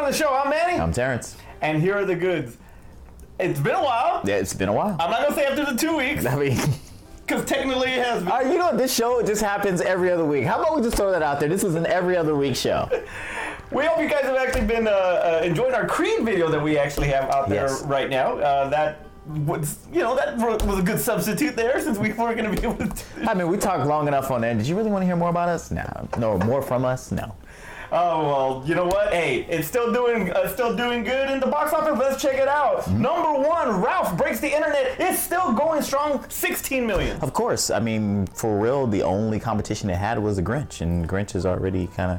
Welcome to the show. I'm Manny. I'm Terrence. And here are the goods. It's been a while. Yeah, it's been a while. I'm not going to say after the 2 weeks. I mean... Because technically it has been. You know what? This show just happens every other week. How about we just throw that out there? This is an every other week show. We hope you guys have actually been enjoying our Creed video that we actually have out there right now. That was a good substitute there since we weren't going to be able to. I mean, we talked long enough on that. Did you really want to hear more about us? No, more from us? No. Oh, well, you know what? Hey, it's still doing good in the box office. Let's check it out. Mm-hmm. Number one, Ralph Breaks the Internet. It's still going strong, 16 million. Of course. I mean, for real, the only competition it had was the Grinch, and Grinch is already kind of...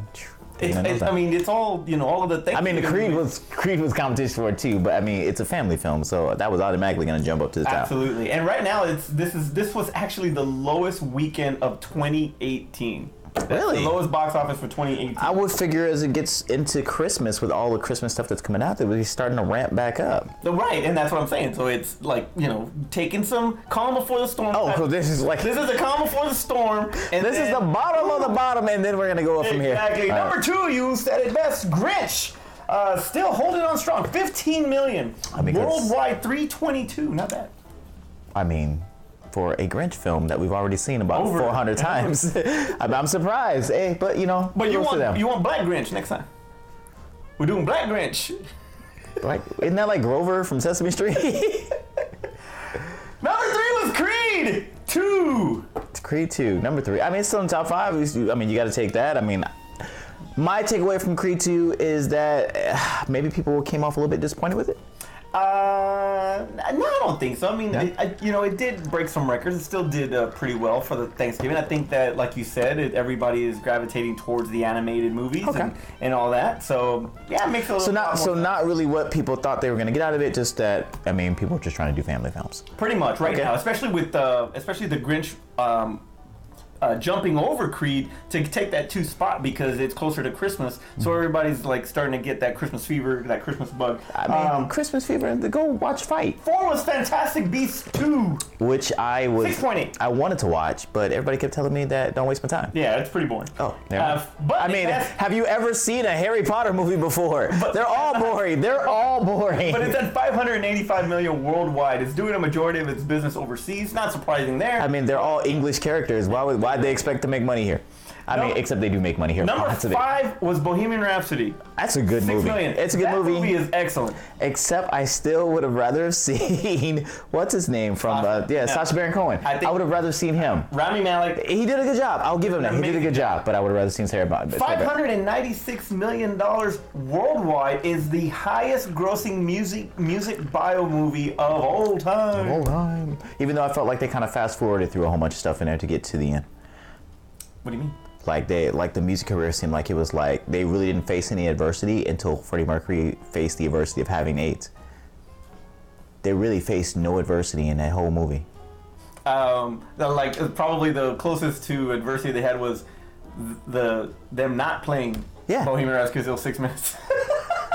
it's all, all of the things. I mean, the Creed was competition for it too, but I mean, it's a family film, so that was automatically going to jump up to the top. Absolutely. And right now, this was actually the lowest weekend of 2018. Really? The lowest box office for 2018. I would figure as it gets into Christmas with all the Christmas stuff that's coming out, that we're starting to ramp back up. Right, and that's what I'm saying. So it's like, taking some calm before the storm. Oh, so this is the calm before the storm. And this is the bottom of the bottom, and then we're going to go up from here. Exactly. Number two, you said it best, Grinch. Still holding on strong, 15 million. Worldwide, 322. Not bad. I mean... for a Grinch film that we've already seen about 400 times. I'm surprised, but But you want Black Grinch next time. We're doing Black Grinch. Isn't that like Grover from Sesame Street? Number three was Creed 2. It's Creed 2, number 3. I mean, it's still in the top 5. I mean, you got to take that. I mean, my takeaway from Creed 2 is that maybe people came off a little bit disappointed with it. No, I don't think so. I mean, it did break some records. It still did pretty well for the Thanksgiving. I think that, like you said, everybody is gravitating towards the animated movies and all that. So yeah, it makes it a little. So not really what people thought they were going to get out of it. Just that, I mean, people are just trying to do family films. Pretty much right now, especially with the Grinch. Jumping over Creed to take that 2 spot because it's closer to Christmas, so everybody's like starting to get that Christmas fever, that Christmas bug. I mean, Christmas fever. Go watch Fight. 4 was Fantastic Beasts 2, which I was 6.8. I wanted to watch, but everybody kept telling me that don't waste my time. Yeah, it's pretty boring. Oh, but I mean, have you ever seen a Harry Potter movie before? They're all boring. They're all boring. But it's at 585 million worldwide. It's doing a majority of its business overseas. Not surprising there. I mean, they're all English characters. Why'd they expect to make money here? I mean, except they do make money here. Number 5 was Bohemian Rhapsody. That's a good movie. 6 million. It's a good movie. That movie is excellent. Except I still would have rather have seen what's his name from Sacha Baron Cohen. I would have rather seen him. Rami Malek. He did a good job. I'll give him that. He did a good job. But I would have rather seen Sarah Bond. $596 million worldwide is the highest grossing music bio movie of all time. Even though I felt like they kind of fast forwarded through a whole bunch of stuff in there to get to the end. What do you mean? Like the music career seemed like it was like they really didn't face any adversity until Freddie Mercury faced the adversity of having AIDS. They really faced no adversity in that whole movie. Probably the closest to adversity they had was them not playing Bohemian Rhapsody because it was 6 minutes.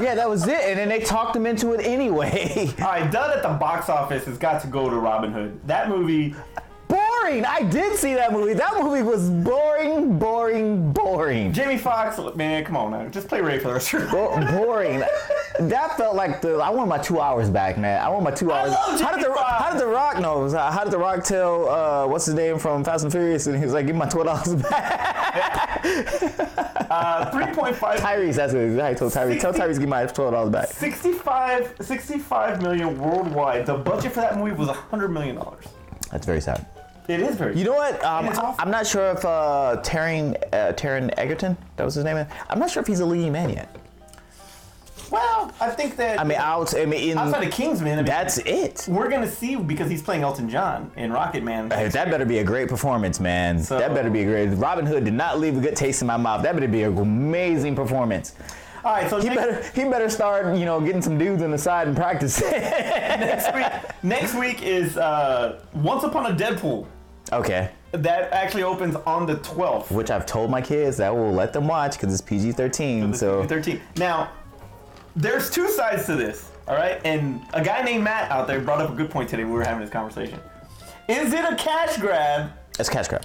Yeah, that was it, and then they talked them into it anyway. All right, done at the box office has got to go to Robin Hood. That movie. Boring! I did see that movie. That movie was boring. Jamie Foxx, man, come on now. Just play Ray for the rest of your life. Boring. That felt like I want my 2 hours back, man. I want my 2 hours. How did the Rock know? How did the Rock tell what's his name from Fast and Furious? And he was like, "Give me my $12 back." 3.5. Tyrese, that's what I told Tyrese. Tell Tyrese, give my $12 back. 65 million worldwide. The budget for that movie was $100 million. That's very sad. It is very. You know what? I'm not sure if Taron Egerton, that was his name. I'm not sure if he's a leading man yet. Well, I think that. Outside of Kingsman, that's it. We're gonna see because he's playing Elton John in Rocket Man. That better be a great performance, man. That better be a great. Robin Hood did not leave a good taste in my mouth. That better be an amazing performance. All right, so he better start, getting some dudes on the side and practicing. Next week is Once Upon a Deadpool. Okay. That actually opens on the 12th. Which I've told my kids that I will let them watch because it's PG-13. So PG-13. Now, there's 2 sides to this, all right? And a guy named Matt out there brought up a good point today when we were having this conversation. Is it a cash grab? It's a cash grab.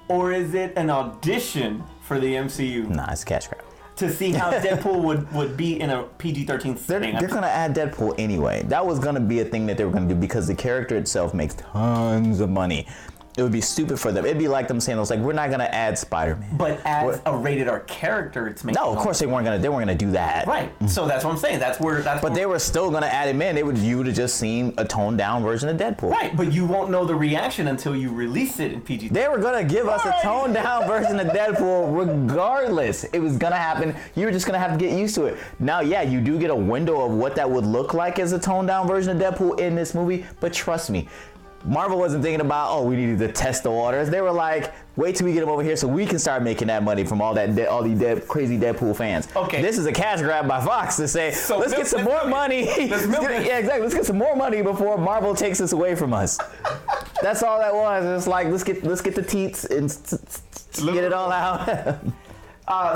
Or is it an audition for the MCU? Nah, it's a cash grab. to see how Deadpool would be in a PG-13 setting. They're going to add Deadpool anyway. That was going to be a thing that they were going to do because the character itself makes tons of money. It would be stupid for them. It'd be like them saying, "It's like we're not gonna add Spider-Man." But as a rated R character, it's making. No, of course they weren't gonna do that. Right. So that's what I'm saying. But they were still gonna add him in. You would have just seen a toned down version of Deadpool. Right. But you won't know the reaction until you release it in PG. They were gonna give us a toned down version of Deadpool regardless. It was gonna happen. You were just gonna have to get used to it. Now, yeah, you do get a window of what that would look like as a toned down version of Deadpool in this movie. But trust me. Marvel wasn't thinking about, we needed to test the waters. They were like, wait till we get them over here so we can start making that money from all these crazy Deadpool fans. Okay. This is a cash grab by Fox to say, let's get some more money. Yeah, exactly. Let's get some more money before Marvel takes this away from us. That's all that was. It's like, let's get the teats and get it all out.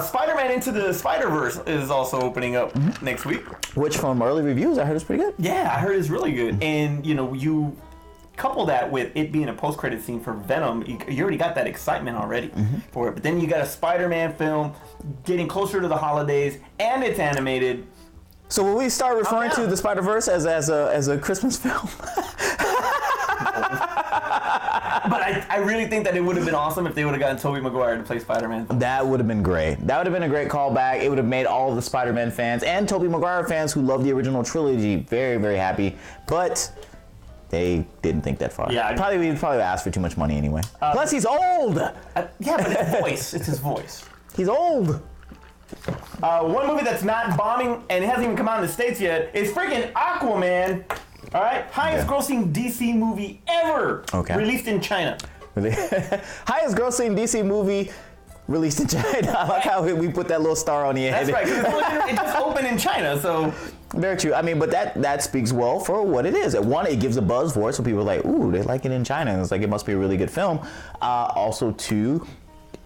Spider-Man Into the Spider-Verse is also opening up next week. Which, from early reviews, I heard is pretty good. Yeah, I heard it's really good. And, you couple that with it being a post-credit scene for Venom, you already got that excitement already for it. But then you got a Spider-Man film getting closer to the holidays, and it's animated. So will we start referring to the Spider-Verse as a Christmas film? But I really think that it would have been awesome if they would have gotten Tobey Maguire to play Spider-Man. That would have been great. That would have been a great callback. It would have made all of the Spider-Man fans and Tobey Maguire fans who love the original trilogy very, very happy. But they didn't think that far. Yeah, we probably asked for too much money anyway. Plus, he's old. Yeah, but his voice. It's his voice. He's old. One movie that's not bombing and it hasn't even come out in the States yet is freaking Aquaman. All right, highest grossing DC movie ever. Okay. Released in China. Highest grossing DC movie released in China. I like how we put that little star on the end. That's right. It just opened in China, so. Very true. I mean, but that speaks well for what it is. One, it gives a buzz for it, so people are like, ooh, they like it in China. And it's like, it must be a really good film. Also, two,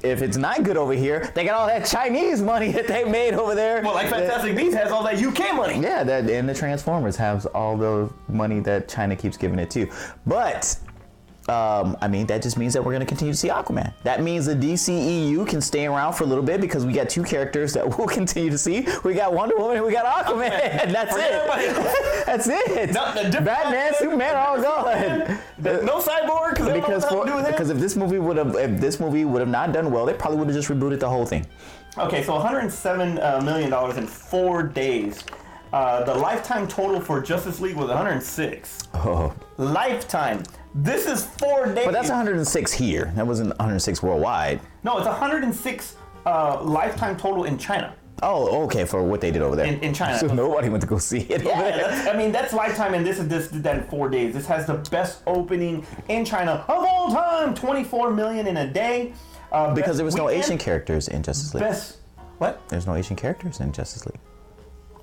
if it's not good over here, they got all that Chinese money that they made over there. Well, like Fantastic Beasts has all that UK money. Yeah, and the Transformers has all the money that China keeps giving it to. But that just means that we're going to continue to see Aquaman. That means the DCEU can stay around for a little bit because we got two characters that we'll continue to see. We got Wonder Woman and we got Aquaman. That's it. That's it. Batman, Superman, all gone. No Cyborg because if this movie would have not done well, they probably would have just rebooted the whole thing. Okay, so $107 million in 4 days. The lifetime total for Justice League was 106. Oh. Lifetime. This is 4 days. But that's 106 here. That wasn't 106 worldwide. No, it's 106 lifetime total in China. Oh, okay, for what they did over there. In China. So nobody went to go see it over there. That's lifetime, and this did that in 4 days. This has the best opening in China of all time. 24 million in a day. Because there was no Asian characters in Justice League. What? There's no Asian characters in Justice League.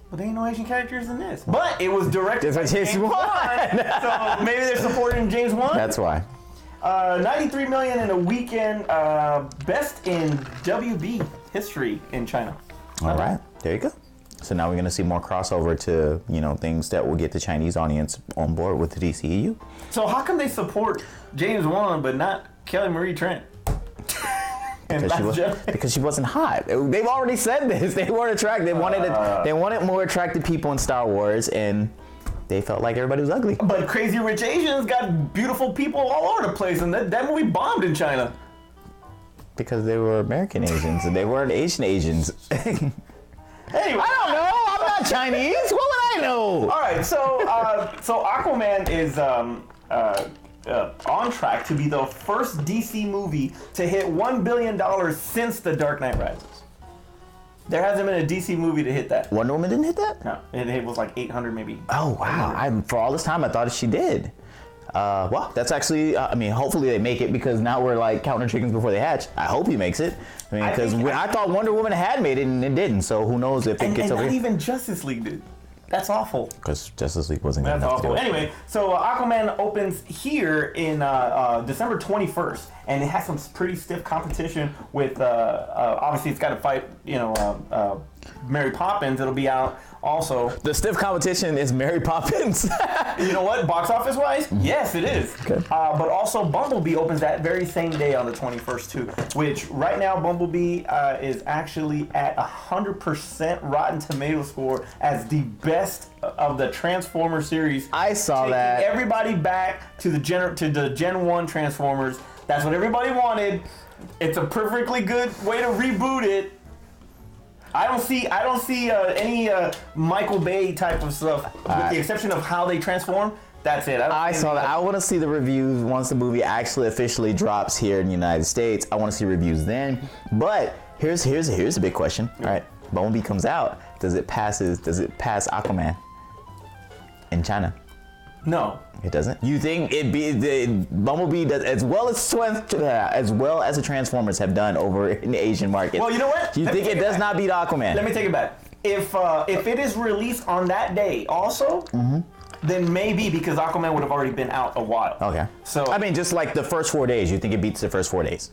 But there ain't no Asian characters in this. But it was directed by James Wan. So maybe they're supporting James Wan. That's why. 93 million in a weekend. Best in WB history in China. All right. There you go. So now we're going to see more crossover to, things that will get the Chinese audience on board with the DCEU. So how come they support James Wan but not Kelly Marie Trent? Because she wasn't hot. They've already said this. They weren't attracted. They wanted more attractive people in Star Wars, and they felt like everybody was ugly. But Crazy Rich Asians got beautiful people all over the place, and that movie bombed in China. Because they were American Asians, and they weren't Asian Asians. Anyway, I don't know. I'm not Chinese. What would I know? All right, so Aquaman is on track to be the first DC movie to hit $1 billion since The Dark Knight Rises. There hasn't been a DC movie to hit that. Wonder Woman didn't hit that? No, it was like 800 maybe. Oh, wow. For all this time, I thought she did. Well, that's actually, hopefully they make it because now we're like counting chickens before they hatch. I hope he makes it. Because I thought Wonder Woman had made it and it didn't. So who knows if it gets over here. And not even Justice League did. That's awful. Because Justice League wasn't good That's enough awful. to do it. Anyway, so Aquaman opens here in December 21st, and it has some pretty stiff competition with. Obviously, it's got to fight, Mary Poppins, it'll be out also. The stiff competition is Mary Poppins. You know what? Box office wise, yes, it is. Okay. But also, Bumblebee opens that very same day on the 21st too. Which right now, Bumblebee is actually at 100% Rotten Tomato score as the best of the Transformer series. I saw that. Everybody back to the Gen 1 Transformers. That's what everybody wanted. It's a perfectly good way to reboot it. I don't see any Michael Bay type of stuff, with the exception of how they transform. That's it. I saw that. I want to see the reviews once the movie actually officially drops here in the United States. I want to see reviews then. But here's a big question. All right, Bumblebee comes out. Does it pass Aquaman in China? No. It doesn't. You think Bumblebee does as well as the Transformers have done over in the Asian market? Well, you know what? You think it does not beat Aquaman? Let me take it back. If it is released on that day also, then maybe, because Aquaman would have already been out a while. Okay. So I mean, just like the first 4 days, you think it beats the first 4 days?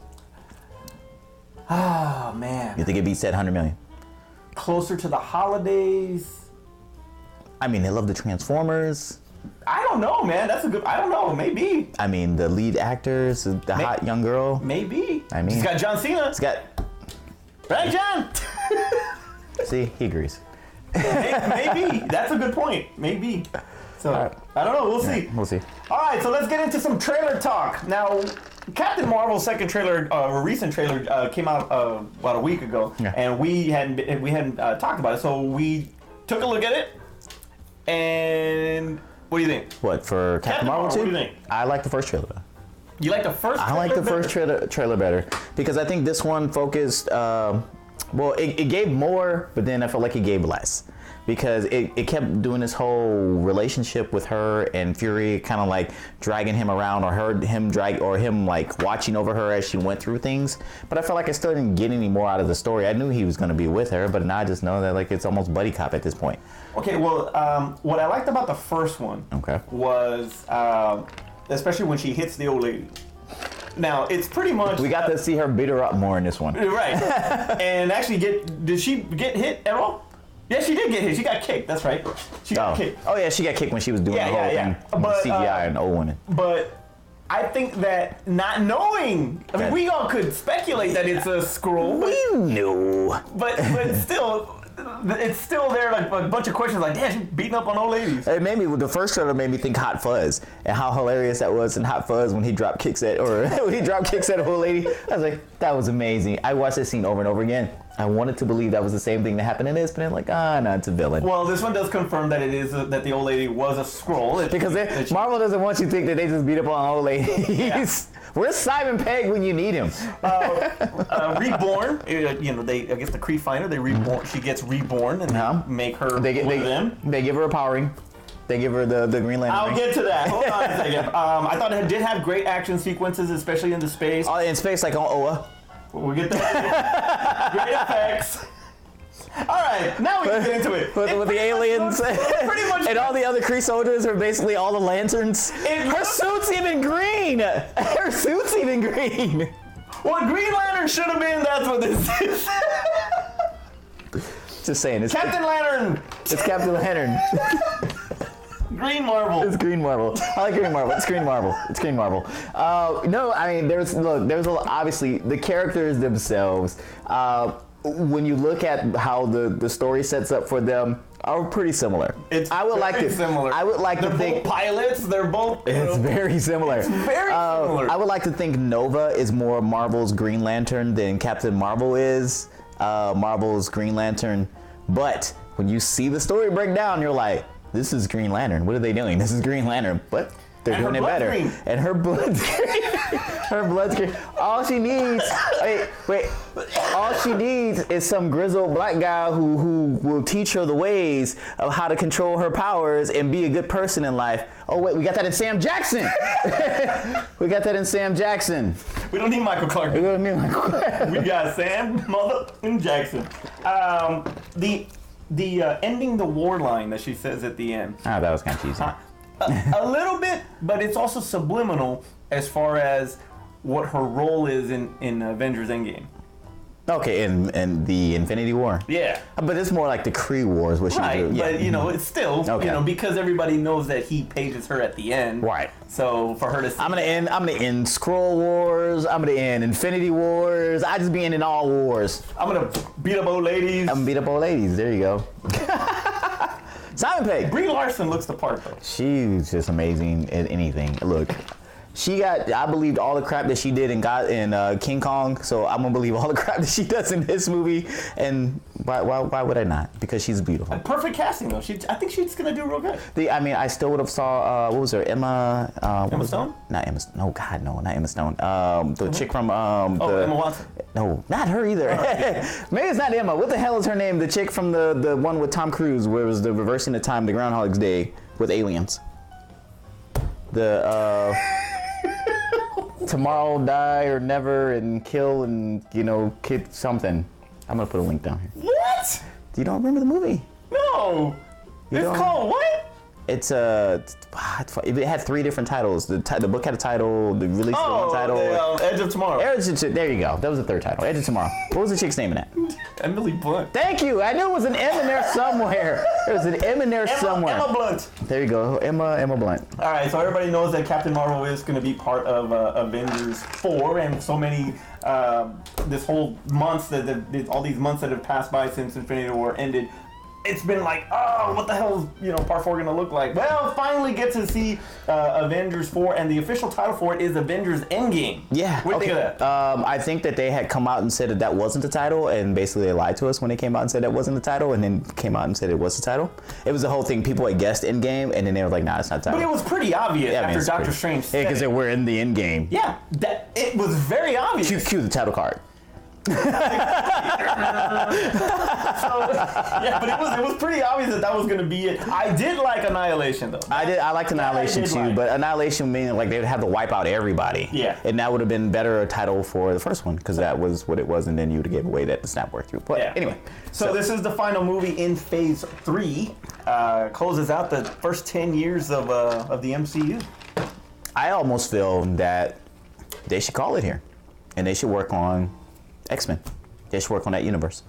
Oh man. You think it beats that 100 million? Closer to the holidays. I mean, they love the Transformers. I don't know, man. That's a good. I don't know. Maybe. I mean, the lead actors, the hot young girl. Maybe. I mean, it's got John Cena. It's got. Right, John. See, he agrees. Maybe. That's a good point. Maybe. So right. I don't know. We'll see. We'll see. All right. So let's get into some trailer talk now. Captain Marvel's second trailer, a recent trailer, came out about a week ago, and we hadn't talked about it. So we took a look at it, and. What do you think? What, for Captain Marvel 2? What do you think? I like the first trailer. You like the first trailer? I like the first trailer better because I think this one focused, it gave more, but then I felt like it gave less because it kept doing this whole relationship with her and Fury, kind of like dragging him around or him like watching over her as she went through things. But I felt like I still didn't get any more out of the story. I knew he was going to be with her, but now I just know that like it's almost buddy cop at this point. Okay, well, what I liked about the first one was, especially when she hits the old lady. Now, it's pretty much... We got to see her beat her up more in this one. Right. And actually, did she get hit at all? Yeah, she did get hit. She got kicked. That's right. She got kicked. Oh, yeah, she got kicked when she was doing the whole thing. But, CGI and old women. But I think that not knowing... I mean, we all could speculate that it's a Skrull. We knew. But still... It's still there, like a bunch of questions, like, damn, she's beating up on old ladies. It made me, the first trailer made me think Hot Fuzz and how hilarious that was in Hot Fuzz when he dropped kicks at an old lady. I was like, that was amazing. I watched this scene over and over again. I wanted to believe that was the same thing that happened in this, but I'm like, no, it's a villain. Well, this one does confirm that it is that the old lady was a Skrull. Because Marvel doesn't want you to think that they just beat up on old ladies. Yeah. Where's Simon Pegg when you need him? Reborn. I guess the Kree finder. They reborn. She gets reborn and they make her one of them. They give her a power ring. They give her the Green Lantern. I'll get to that. Hold on a second. I thought it did have great action sequences, especially in the space. In space, like on Oa. We'll get that. Great effects. All right, now we can get into it. With the aliens pretty much and all the other Kree soldiers are basically all the lanterns. Her suit's even green. Her suit's even green. What Green Lantern should have been, that's what this is. Just saying. It's Captain Lantern. It's Captain Lantern. Green Marvel. It's Green Marvel. I like Green Marvel. It's Green Marvel. It's Green Marvel. No, I mean, obviously the characters themselves. When you look at how the story sets up for them, are pretty similar. Similar. I would like to think think both pilots. They're both. It's very similar. It's very similar. I would like to think Nova is more Marvel's Green Lantern than Captain Marvel is Marvel's Green Lantern. But when you see the story break down, you're like, this is Green Lantern. What are they doing? This is Green Lantern. But they're doing it better. Green. And her blood's green. Her blood's green. All she needs, wait. All she needs is some grizzled black guy who will teach her the ways of how to control her powers and be a good person in life. Oh wait, we got that in Sam Jackson. We got that in Sam Jackson. We don't need Michael Clark. We don't need Michael Clark. We got Sam and Jackson. The ending the war line that she says at the end. Oh, that was kind of cheesy. A little bit, but it's also subliminal as far as what her role is in Avengers Endgame. Okay, in the Infinity War. Yeah. But it's more like the Kree Wars, what she do. Yeah. But, it's still, because everybody knows that he pages her at the end. Right. So for her to see I'm gonna end Skrull Wars, I'm gonna end Infinity Wars, I just be ending all wars. I'm gonna beat up old ladies. There you go. Simon Pegg. Brie Larson looks the part, though. She's just amazing at anything. Look, I believed all the crap that she did in King Kong, so I'm gonna believe all the crap that she does in this movie. And why would I not? Because she's beautiful. Perfect casting, though. I think she's gonna do real good. I still would have saw what was her Emma Stone? Not Emma. No, God, no, not Emma Stone. The chick from Emma Watson. No, not her either. Maybe it's not Emma. What the hell is her name? The chick from the one with Tom Cruise, where it was the reversing the time, the Groundhog's Day with aliens. The Tomorrow, Die or Never, and Kill and kid something. I'm gonna put a link down here. What? You don't remember the movie? No. It's called what? It had 3 different titles. The book had a title. The release title. Edge of Tomorrow. There you go. That was the 3rd title. Edge of Tomorrow. What was the chick's name in that? Emily Blunt. Thank you. I knew it was an M in there somewhere. There was an M in there somewhere. Emma Blunt. There you go. Emma Blunt. All right. So everybody knows that Captain Marvel is going to be part of Avengers 4, and so many. This whole month all these months that have passed by since Infinity War ended. It's been like, what the hell is, part 4 gonna look like? Well, finally get to see Avengers 4, and the official title for it is Avengers Endgame. Yeah. What do you think of that? I think that they had come out and said that wasn't the title, and basically they lied to us when they came out and said that wasn't the title, and then came out and said it was the title. It was the whole thing. People had guessed Endgame, and then they were like, nah, it's not the title. But it was pretty obvious after Doctor Strange said because we're in the Endgame. Yeah, it was very obvious. Cue the title card. But it was pretty obvious that was going to be it. I did like Annihilation, though. I liked Annihilation too, but Annihilation meaning like they'd have to wipe out everybody. Yeah. And that would have been better a title for the first one, because that was what it was, and then you would have gave away that the snap worked through. But anyway. So this is the final movie in Phase 3. Closes out the first 10 years of the MCU. I almost feel that they should call it here, and they should work on X-Men. They should work on that universe.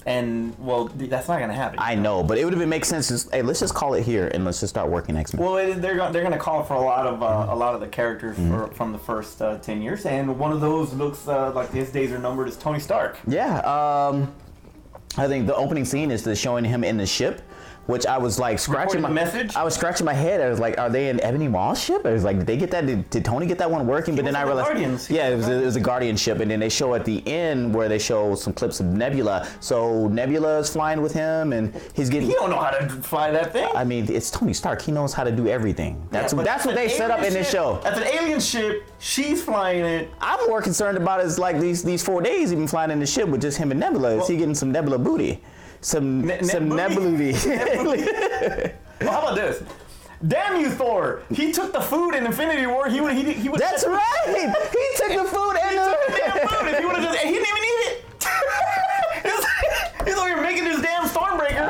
And, well, that's not going to happen. I know, but it would have made sense. Hey, let's just call it here, and let's just start working X-Men. Well, they're going to call for a lot of the characters from the first 10 years, and one of those looks like his days are numbered as Tony Stark. Yeah, I think the opening scene is showing him in the ship, which I was like scratching my message. I was scratching my head. I was like, are they in Ebony Maw's ship? I was like, did they get that? Did Tony get that one working? But then I realized, Guardians. Yeah, it was a Guardian ship, and then they show at the end where they show some clips of Nebula. So Nebula is flying with him, and he's getting. He don't know how to fly that thing. I mean, it's Tony Stark. He knows how to do everything. That's what they set up in this show. That's an alien ship. She's flying it. I'm more concerned about is like these 4 days he's been flying in the ship with just him and Nebula. Is he getting some Nebula booty? Some Nebula. Well, how about this? Damn you, Thor! He took the food in Infinity War. He would. That's right. He took the food and took the damn food. If he would have he didn't even eat it. He's over here making his damn Stormbreaker.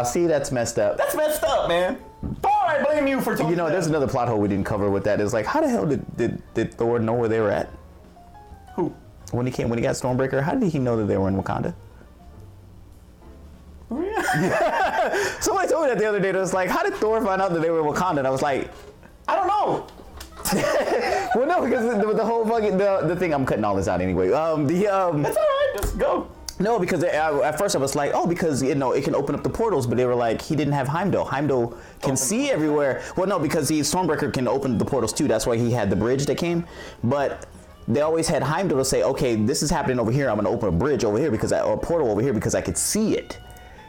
See, that's messed up. That's messed up, man. Thor, I blame you for. There's another plot hole we didn't cover with that. It's like, how the hell did Thor know where they were at? Who? When he got Stormbreaker, how did he know that they were in Wakanda? Oh, yeah. Somebody told me that the other day. It was like, how did Thor find out that they were in Wakanda? And I was like, I don't know. Well, no, because the whole fucking the thing. I'm cutting all this out anyway. That's all right. Just go. No, because at first I was like, because it can open up the portals, but they were like, he didn't have Heimdall. Heimdall can see everywhere. Well, no, because Stormbreaker can open the portals too. That's why he had the bridge that came, but. They always had Heimdall to say, okay, this is happening over here. I'm going to open a bridge over here or a portal over here because I could see it.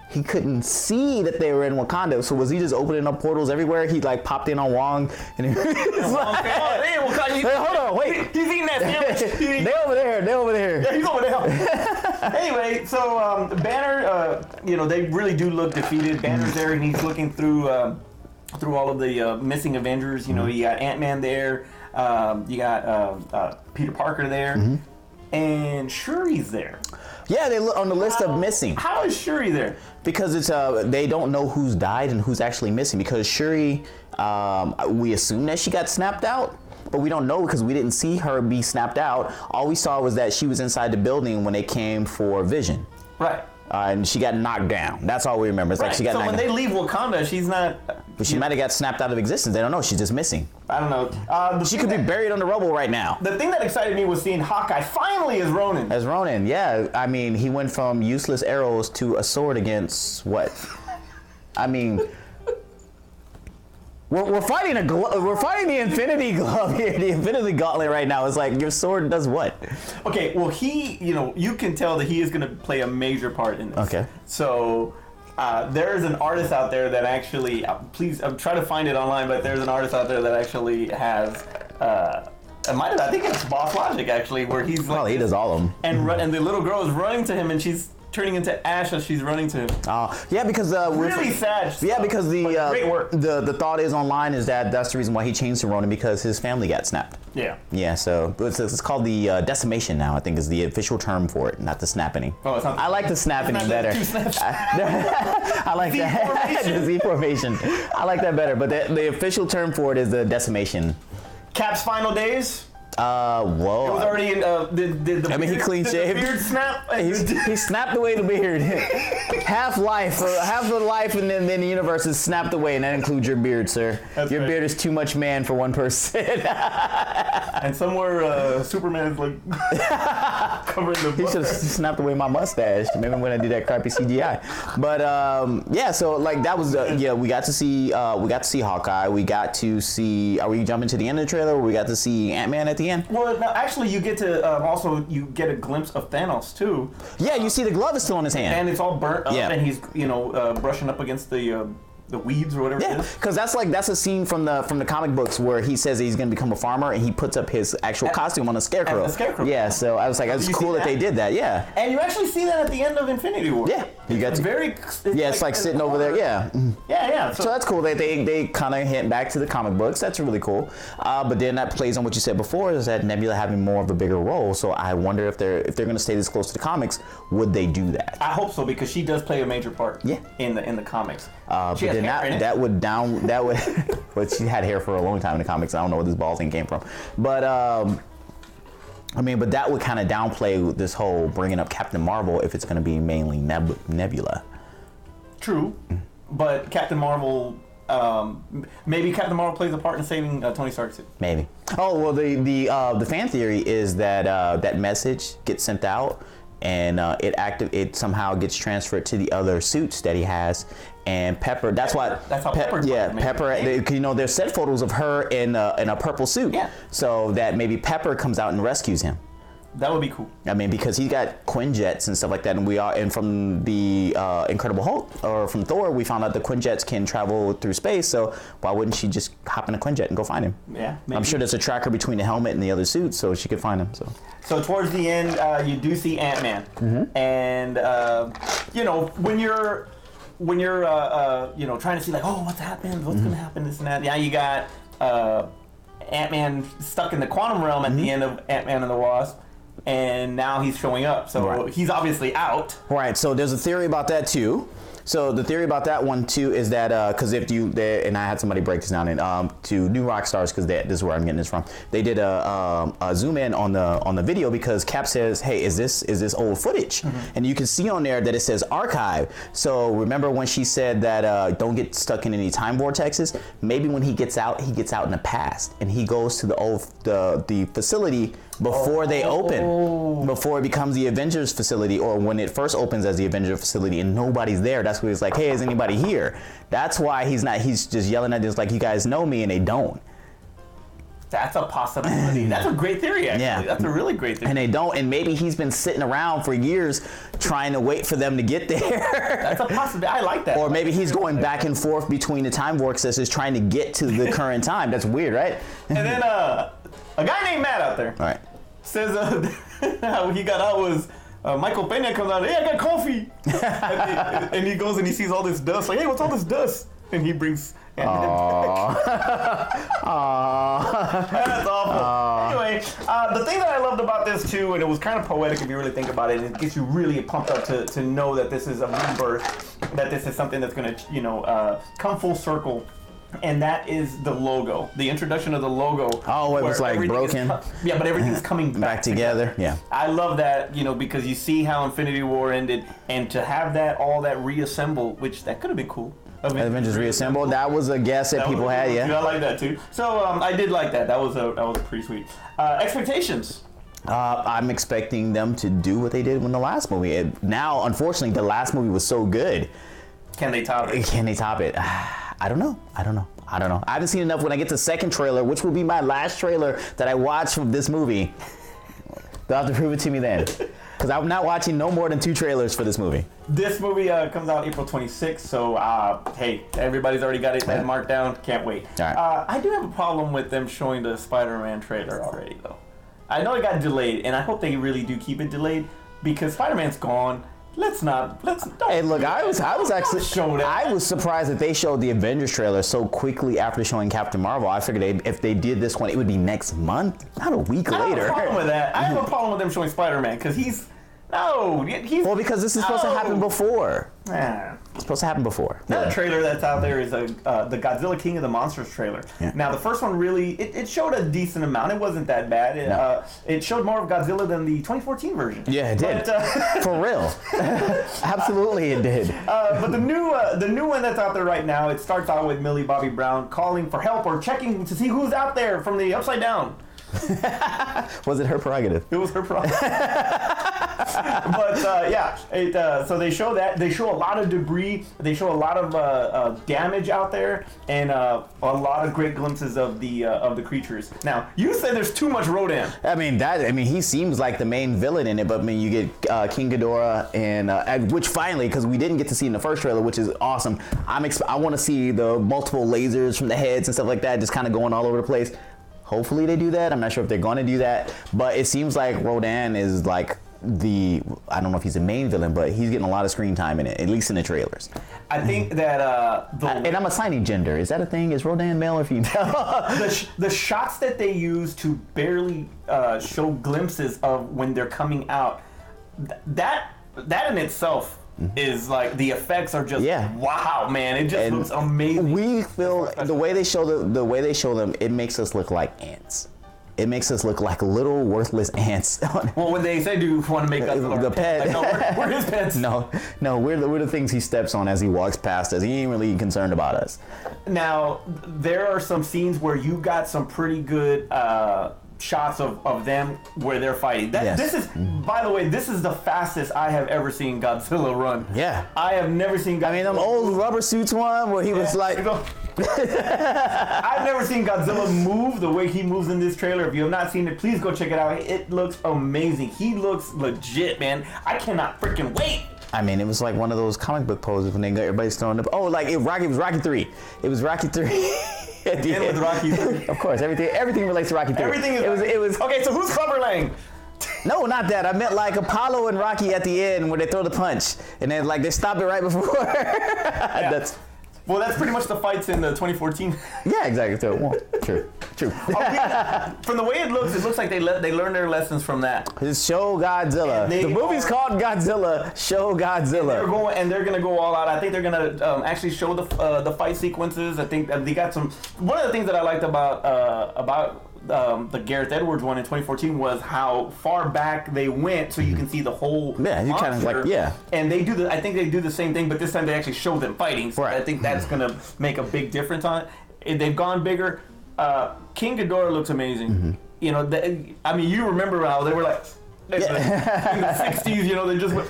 He couldn't see that they were in Wakanda, so was he just opening up portals everywhere? He like popped in on Wong, and he was like, hey, hold on, wait. He's eating that sandwich. They over there. Yeah, he's over there. Anyway, so Banner, they really do look defeated. Banner's there, and he's looking through all of the missing Avengers. You got Ant-Man there. You got Peter Parker there, and Shuri's there. Yeah, they look on the list of missing. How is Shuri there? Because it's they don't know who's died and who's actually missing. Because Shuri, we assume that she got snapped out, but we don't know because we didn't see her be snapped out. All we saw was that she was inside the building when they came for Vision. Right. And she got knocked down. That's all we remember. It's like she got knocked down. So when they leave Wakanda, she's not... But she might have got snapped out of existence. They don't know. She's just missing. I don't know. She could be buried under rubble right now. The thing that excited me was seeing Hawkeye finally as Ronin. As Ronin, yeah. I mean, he went from useless arrows to a sword against what? I mean... We're fighting we're fighting the Infinity Glove here, the Infinity Gauntlet right now. It's like your sword does what? Okay, well you can tell that he is going to play a major part in this. Okay. So there's an artist out there that actually, please, I'm trying to find it online, but there's an artist out there that actually has. I think it's Boss Logic actually, where he's like. Well, he does all of them. And the little girl is running to him, and she's turning into ash as she's running to him. Yeah, because really sad stuff, yeah, because great work. The thought is online is that's the reason why he changed to Ronin, because his family got snapped. Yeah. Yeah, so it's called the decimation now, I think is the official term for it, not the snapping. Oh, it's not. I like the snapping better. I like that. The Z formation. I like that better, but the official term for it is the decimation. Cap's final days. Whoa. It was already in, he clean shaved. The beard snap. He snapped away the beard. half the life and then the universe is snapped away, and that includes your beard, sir. Your beard is too much man for one person. And somewhere Superman is like covering the. He should have snapped away my mustache. Maybe when I did that crappy CGI. But yeah, so like that was we got to see Hawkeye. We got to see. Are we jumping to the end of the trailer? We got to see Ant-Man at the end. Well, no, actually, you get to you get a glimpse of Thanos too. Yeah, you see the glove is still in his hand, and it's all burnt up, and he's brushing up against the weeds or whatever. Yeah, it is. because that's a scene from the comic books where he says he's going to become a farmer, and he puts up his actual costume on a scarecrow. Yeah, so I was like, it's cool that they did that. Yeah, and you actually see that at the end of Infinity War. Yeah, you got to very. It's like sitting over there. Yeah. Yeah. So that's cool that they kind of hint back to the comic books. That's really cool. But then that plays on what you said before, is that Nebula having more of a bigger role. So I wonder if they're going to stay this close to the comics, would they do that? I hope so, because she does play a major part. Yeah. In the comics. But then that would well, she had hair for a long time in the comics. I don't know where this ball thing came from, but but that would kind of downplay this whole bringing up Captain Marvel if it's going to be mainly Nebula. True, but Captain Marvel. Maybe Captain Marvel plays a part in saving Tony Stark too. Maybe. Oh well, the fan theory is that that message gets sent out, and it somehow gets transferred to the other suits that he has. And Pepper, that's how Pepper. Yeah, Pepper. There's set photos of her in a purple suit. Yeah. So that maybe Pepper comes out and rescues him. That would be cool. I mean, because he's got Quinjets and stuff like that, and from the Incredible Hulk or from Thor, we found out the Quinjets can travel through space. So why wouldn't she just hop in a Quinjet and go find him? Yeah, maybe. I'm sure there's a tracker between the helmet and the other suit, so she could find him. So towards the end, you do see Ant-Man, and when you're trying to see like, oh, what's happening? What's going to happen? This and that. Yeah, you got Ant-Man stuck in the quantum realm at the end of Ant-Man and the Wasp. And now he's showing up, so he's obviously out. Right. So there's a theory about that too. So the theory about that one too is that because and I had somebody break this down to New Rockstars, because this is where I'm getting this from. They did a zoom in on the video, because Cap says, "Hey, is this old footage?" And you can see on there that it says archive. So remember when she said that don't get stuck in any time vortexes? Maybe when he gets out in the past, and he goes to the facility before they open, before it becomes the Avengers facility, or when it first opens as the Avengers facility and nobody's there. That's where he's like, hey, is anybody here? That's why he's just yelling at this like, you guys know me, and they don't. That's a possibility. That's a great theory, actually. Yeah. That's a really great theory. And they don't, and maybe he's been sitting around for years trying to wait for them to get there. That's a possibility. I like that. Or maybe he's going back and forth between the time vortexes trying to get to the current time. That's weird, right? And then a guy named Matt out there says how he got out was Michael Pena comes out, hey, I got coffee. and he goes and he sees all this dust, like, hey, what's all this dust? And he brings Ant-Man back. That's awful. Anyway, the thing that I loved about this too, and it was kind of poetic if you really think about it, and it gets you really pumped up to know that this is a rebirth, that this is something that's going to, come full circle and that is the logo. The introduction of the logo. Oh, it was like broken. Yeah, but everything's coming back together. Yeah. I love that, because you see how Infinity War ended, and to have all that reassemble, which that could have been cool. Avengers Reassemble. That was a guess that people had. Yeah. I like that too. So I did like that. That was pretty sweet. Expectations. I'm expecting them to do what they did in the last movie. Now, unfortunately, the last movie was so good. Can they top it? I don't know. I haven't seen enough. When I get to the second trailer, which will be my last trailer that I watch from this movie, they'll have to prove it to me then. Because I'm not watching no more than 2 trailers for this movie. This movie comes out April 26th, so hey, everybody's already got it marked down. Can't wait. All right. I do have a problem with them showing the Spider-Man trailer already, though. I know it got delayed, and I hope they really do keep it delayed, because Spider-Man's gone. Let's don't. Hey, look, I was surprised that they showed the Avengers trailer so quickly after showing Captain Marvel. I figured if they did this one, it would be next month, not a week later. I have a problem with that. I have a problem with them showing Spider-Man, because he's well, because this is supposed to happen before. It's supposed to happen before. Another trailer that's out there is the Godzilla King of the Monsters trailer. Yeah. Now, the first one really, it showed a decent amount. It wasn't that bad. It showed more of Godzilla than the 2014 version. Yeah, it did. But, for real. Absolutely, it did. But the new one that's out there right now, it starts out with Millie Bobby Brown calling for help or checking to see who's out there from the Upside Down. Was it her prerogative? It was her prerogative. But so they show that. They show a lot of debris. They show a lot of damage out there, and a lot of great glimpses of the creatures. Now, you said there's too much Rodan. I mean, he seems like the main villain in it, but you get King Ghidorah, and which finally, because we didn't get to see in the first trailer, which is awesome. I want to see the multiple lasers from the heads and stuff like that, just kind of going all over the place. Hopefully they do that. I'm not sure if they're going to do that, but it seems like Rodan is like I don't know if he's the main villain, but he's getting a lot of screen time in it, at least in the trailers. I think that and I'm assigning gender. Is that a thing? Is Rodan male or female? the shots that they use to barely show glimpses of when they're coming out, that in itself is like, the effects are just wow, man! It just looks amazing. We feel the way they show them, it makes us look like ants. It makes us look like little worthless ants. Well, when they say, "Do you want to make us the pet?" Like, no, we're his pets. No, we're the things he steps on as he walks past us. He ain't really concerned about us. Now, there are some scenes where you got some pretty good shots of them where they're fighting. This is, by the way, this is the fastest I have ever seen Godzilla run. Yeah. I have never seen Godzilla. I mean, them old rubber suits one where he was like... I've never seen Godzilla move the way he moves in this trailer. If you have not seen it, please go check it out. It looks amazing. He looks legit, man. I cannot freaking wait. I mean, it was like one of those comic book poses when they got everybody's throwing up. Oh, like it was Rocky 3. It was Rocky 3. At the end with Rocky 3. Of course, everything relates to Rocky 3. Everything is. It was. Okay, so who's Clubber Lang? No, not that. I meant like Apollo and Rocky at the end when they throw the punch, and then like they stop it right before. That's pretty much the fights in the 2014. Yeah, exactly. True. From the way it looks like they learned their lessons from that. It's Show Godzilla. The movie's called Godzilla. Show Godzilla. And they're gonna go all out. I think they're gonna actually show the fight sequences. I think they got some. One of the things that I liked about the Gareth Edwards one in 2014 was how far back they went, so you can see the whole. Yeah, you kind of like And they do I think they do the same thing, but this time they actually show them fighting. So I think that's gonna make a big difference on it. They've gone bigger. King Ghidorah looks amazing. You know, I mean, you remember how they were like in the 60s. You know, they just went.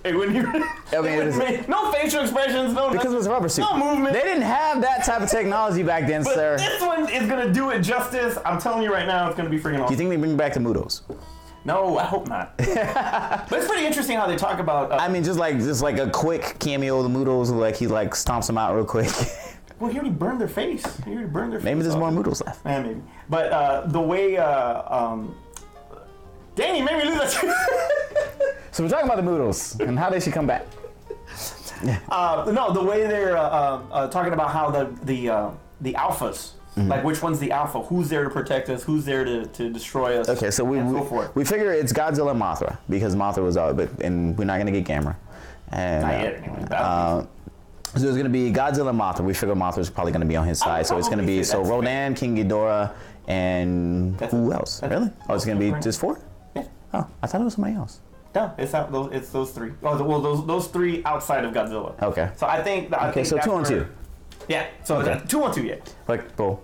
When you, no facial expressions, because it was a rubber suit. No movement. They didn't have that type of technology back then, but sir. This one is gonna do it justice. I'm telling you right now, it's gonna be freaking awesome. Do you think they bring back the Mutos? No, I hope not. But it's pretty interesting how they talk about. I mean, just like a quick cameo of the Mutos, like he like stomps them out real quick. Well, he already burned their face. Maybe there's more Mutos left. Yeah, maybe. But the way, Danny made me lose that. So we're talking about the Mutos and how they should come back. No, the way they're talking about how the alphas, like which one's the alpha, who's there to protect us, who's there to destroy us. Okay, so we figure it's Godzilla and Mothra because Mothra was out, and we're not gonna get Gamera. And not yet, anyway. So it's gonna be Godzilla and Mothra. We figured Mothra's probably gonna be on his side. So it's gonna be Rodan, King Ghidorah, and who else? Really? Oh, it's gonna be just 4? Yeah. Oh, I thought it was somebody else. No, it's those 3. Oh, well, those 3 outside of Godzilla. Okay. So I think. So 2 on 2. Yeah. So 2 on 2. Yeah. Like, well,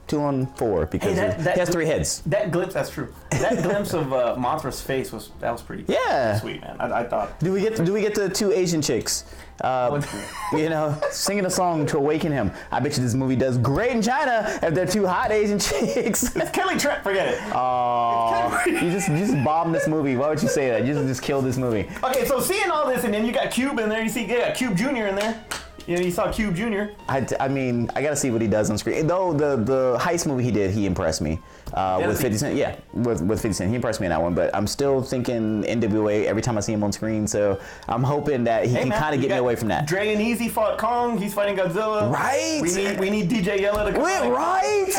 2 on 4 because he has 3 heads. That glimpse, that's true. That glimpse of Mothra's face was pretty sweet, man. I thought. Do we get the 2 Asian chicks? Singing a song to awaken him. I bet you this movie does great in China if they're 2 hot Asian chicks. It's Kelly Trent, forget it. Oh, you just bombed this movie. Why would you say that? You just killed this movie. Okay, so seeing all this, and then you got Cube in there. You see, Cube Jr. in there. You saw Cube Jr. I mean, I gotta see what he does on screen. Though the heist movie he did, he impressed me. With 50 Cent, yeah, with 50 Cent, he impressed me in that one. But I'm still thinking NWA every time I see him on screen. So I'm hoping that he can kind of get me away from that. Dre and Easy fought Kong. He's fighting Godzilla. Right. We need DJ Yella to come. Right.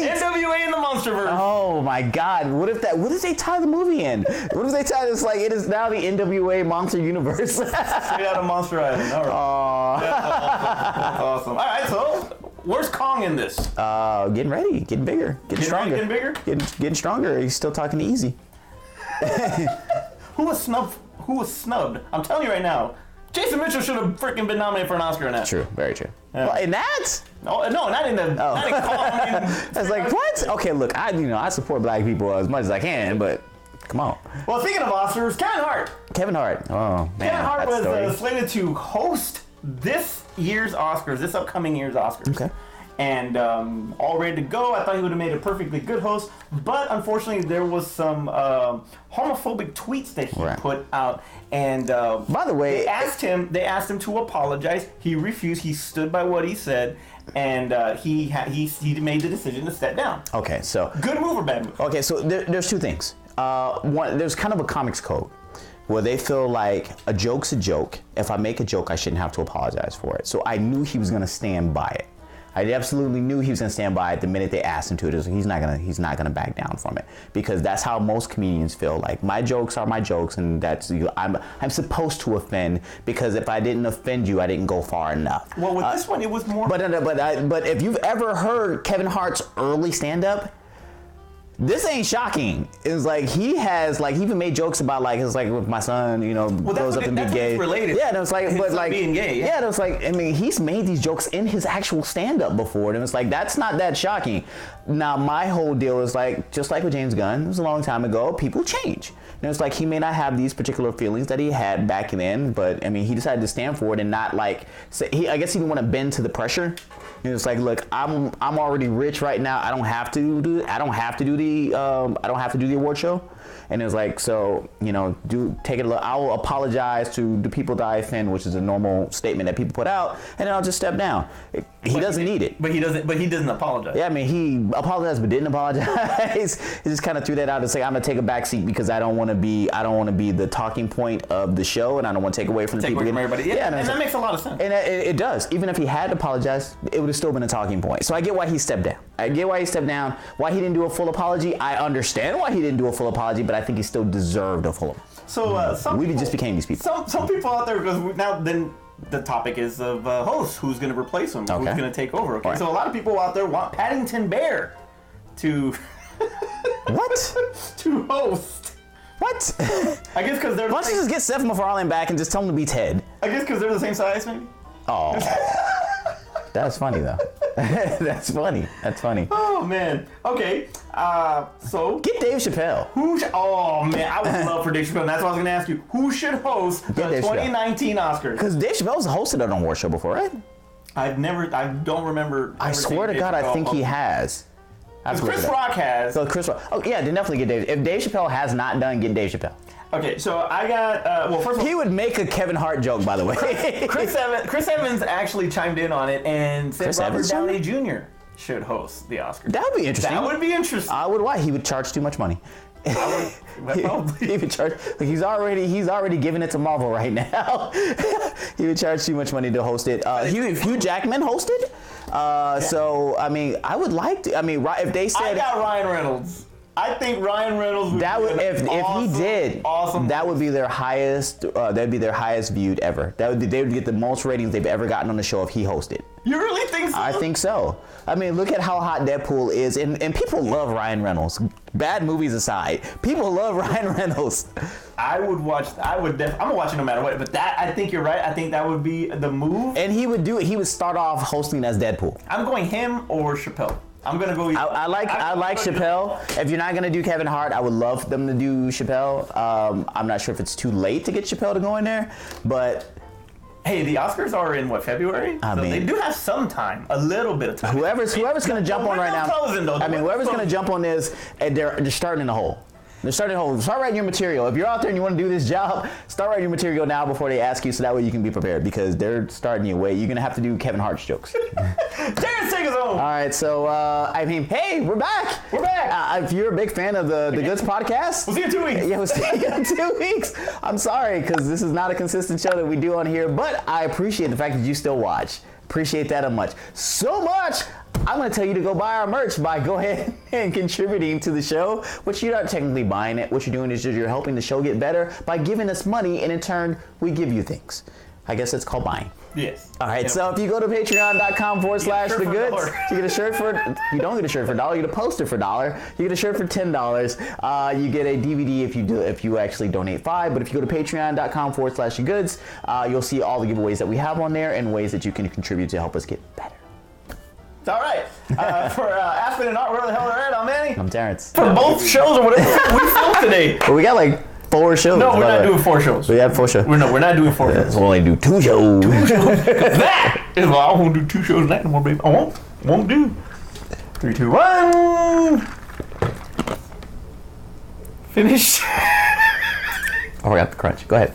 NWA in the Monsterverse. Oh my God! What if they tie the movie in? What if they tie this like it is now the NWA Monster Universe? Straight out of Monster Island. All right. That's awesome. All right, so where's Kong in this? Getting ready, getting bigger, getting stronger. Getting bigger? Getting stronger. He's still talking to Easy. Who was snubbed? I'm telling you right now. Jason Mitchell should have freaking been nominated for an Oscar in that. True, very true. Yeah. Well, in that? No, not in the. Not in Kong. I was like, what? Okay, look, I support black people as much as I can, but come on. Well, speaking of Oscars, Kevin Hart. Oh man, Kevin Hart was slated to host this upcoming year's Oscars. Okay. And all ready to go. I thought he would have made a perfectly good host, but unfortunately there was some homophobic tweets that he put out. And by the way, they asked him to apologize. He refused. He stood by what he said, and he made the decision to step down. Okay, so good move or bad move? Okay, so there's 2 things. One, there's kind of a comics code where they feel like a joke's a joke. If I make a joke, I shouldn't have to apologize for it. So I knew he was going to stand by it. I absolutely knew he was going to stand by it the minute they asked him to. He's not gonna back down from it, because that's how most comedians feel. Like, my jokes are my jokes, and I'm supposed to offend, because if I didn't offend you, I didn't go far enough. Well, with this one, it was more. But if you've ever heard Kevin Hart's early stand-up, this ain't shocking. It's like he even made jokes about it's like with my son, grows up and be gay. Related. Yeah, and it's like, but like being gay. Yeah, and it's like, I mean, he's made these jokes in his actual stand-up before, and it's like that's not that shocking. Now my whole deal is like, just like with James Gunn, it was a long time ago. People change. And it's like he may not have these particular feelings that he had back then, but I mean, he decided to stand for it and not I guess he didn't want to bend to the pressure. And it's like, look, I'm already rich right now. I don't have to do the award show. And it's like, so, take it. I will apologize to the people that I offend, which is a normal statement that people put out, and then I'll just step down. He doesn't need it. But he doesn't apologize. Yeah, I mean, he apologized but didn't apologize. He just kind of threw that out and say, I'm gonna take a back seat because I don't want to be the talking point of the show, and I don't want to take away from the people. Everybody. Yeah, and that makes a lot of sense. And it does. Even if he had apologized, it would have still been a talking point. So I get why he stepped down. Why he didn't do a full apology. I understand why he didn't do a full apology, but I think he still deserved a full apology. So we just became these people. Some people out there, because now then the topic is of host, who's going to replace him, who's going to take over. Okay, so a lot of people out there want Paddington Bear to what to host. What? I guess because they're. Why don't you just get Seth MacFarlane back and just tell him to be Ted? I guess because they're the same size, maybe. Oh, that's funny though. That's funny. Oh man. Okay. So get Dave Chappelle. Oh man, I would love for Dave Chappelle. That's what I was going to ask you. Who should host the 2019 Oscars? Because Dave Chappelle's hosted an award show before, right? I don't remember. I swear to God, I think he has. Chris Rock has. So Chris Rock. Oh yeah, then definitely get Dave. If Dave Chappelle has not done, get Dave Chappelle. Okay, so I got, first of all... He would make a Kevin Hart joke, by the way. Chris Evans actually chimed in on it and said Robert Downey Jr. should host the Oscars. That would be interesting. I would. Why? He would charge too much money. He would charge. He's already giving it to Marvel right now. He would charge too much money to host it. Hugh Jackman hosted. So I mean, I would like to. I mean, if they said I got Ryan Reynolds. I think Ryan Reynolds would if he did, that would be their highest. That'd be their highest viewed ever. They would get the most ratings they've ever gotten on the show if he hosted. You really think so? I think so. I mean, look at how hot Deadpool is, and people love Ryan Reynolds. Bad movies aside, people love Ryan Reynolds. I'm gonna watch it no matter what. But I think you're right. I think that would be the move. And he would do it. He would start off hosting as Deadpool. I'm going him or Chappelle. I'm gonna go. I like Chappelle. If you're not gonna do Kevin Hart, I would love them to do Chappelle. I'm not sure if it's too late to get Chappelle to go in there, but hey, the Oscars are in what, February? I mean, they do have some time, a little bit of time. Whoever's gonna jump on right now. Whoever's gonna jump on this, and they're starting in the hole. Start writing your material. If you're out there and you want to do this job, start writing your material now before they ask you, so that way you can be prepared, because they're starting you away. You're gonna have to do Kevin Hart's jokes. Terrence, take us home. All right, so hey, we're back. We're back. If you're a big fan of the Goods podcast, we'll see you in 2 weeks. Yeah, we'll see you in 2 weeks. I'm sorry, because this is not a consistent show that we do on here, but I appreciate the fact that you still watch. Appreciate that so much. I'm going to tell you to go buy our merch by go ahead and contributing to the show, which you're not technically buying it. What you're doing is you're helping the show get better by giving us money, and in turn, we give you things. I guess it's called buying. Yes. All right, so if you go to patreon.com/thegoods, you get a shirt you don't get a shirt for $1, you get a poster for $1, you get a shirt for $10, you get a DVD if you actually donate $5, but if you go to patreon.com/thegoods, you'll see all the giveaways that we have on there and ways that you can contribute to help us get better. All right. For Aspen and Art, where the hell they're at, I'm Manny. I'm Terrence. For both shows or whatever we filmed today. Well, we got like 4 shows. No, we're not doing 4 shows. We have 4 shows. We're not doing 4 shows. We'll only do 2 shows. 2 shows. That is why I won't do 2 shows that anymore, baby. I won't do. 3, 2, 1. Finish. Oh, I got the crunch. Go ahead.